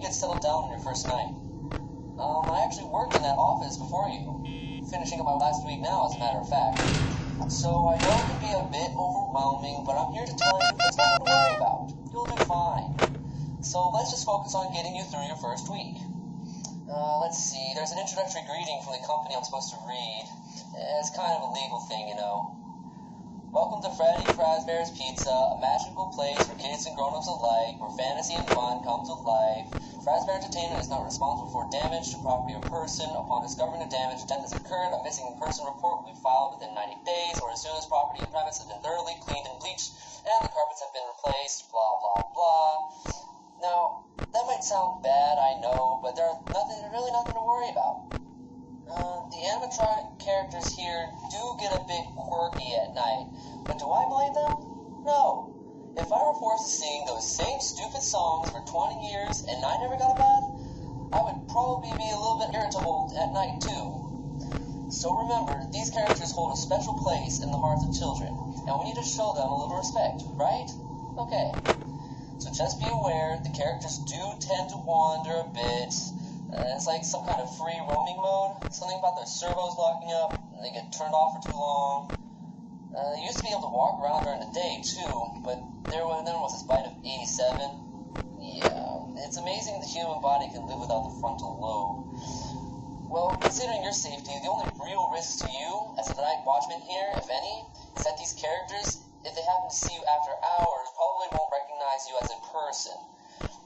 get settled down on your first night? I actually worked in that office before you. Finishing up my last week now, as a matter of fact. So I know it can be a bit overwhelming, but I'm here to tell you there's nothing to worry about. You'll do fine. So let's just focus on getting you through your first week. Let's see, there's an introductory greeting from the company I'm supposed to read. It's kind of a legal thing, you know. Welcome to Freddy Fazbear's Pizza, a magical place for kids and grown-ups alike, where fantasy and fun come to life. Fazbear Entertainment is not responsible for damage to property or person. Upon discovering the damage or death has occurred, a missing person report will be filed within 90 days, or as soon as property and premise has been thoroughly cleaned and bleached, and the carpets have been replaced, blah, blah, blah. Now, that might sound bad, I know, but there's really nothing to worry about. The animatronic characters here do get a bit quirky at night, but do I blame them? No. If I were forced to sing those same stupid songs for 20 years and I never got a bath, I would probably be a little bit irritable at night too. So remember, these characters hold a special place in the hearts of children, and we need to show them a little respect, right? Okay. So just be aware, the characters do tend to wander a bit. It's like some kind of free roaming mode. Something about their servos locking up, and they get turned off for too long. They used to be able to walk around during the day, too, but then was this bite of 87. Yeah, it's amazing the human body can live without the frontal lobe. Well, considering your safety, the only real risk to you, as a night watchman here, if any, is that these characters, if they happen to see you after hours, probably won't recognize you as a person.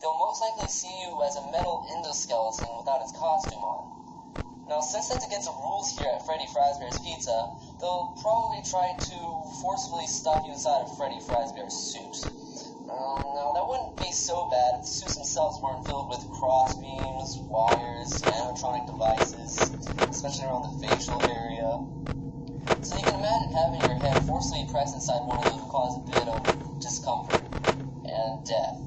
They'll most likely see you as a metal endoskeleton without its costume on. Now, since that's against the rules here at Freddy Fazbear's Pizza, they'll probably try to forcefully stuff you inside of Freddy Fazbear's suit. Now, that wouldn't be so bad if the suits themselves weren't filled with crossbeams, wires, animatronic devices, especially around the facial area. So you can imagine having your head forcefully pressed inside one of those would cause a bit of discomfort and death.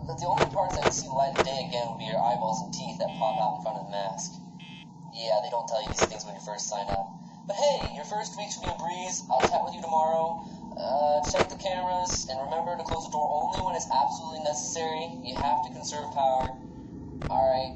But the only parts that would see the light of day again would be your eyeballs and teeth that pop out in front of the mask. Yeah, they don't tell you these things when you first sign up. But hey, your first week should be a breeze. I'll chat with you tomorrow. Check the cameras, and remember to close the door only when it's absolutely necessary. You have to conserve power. Alright.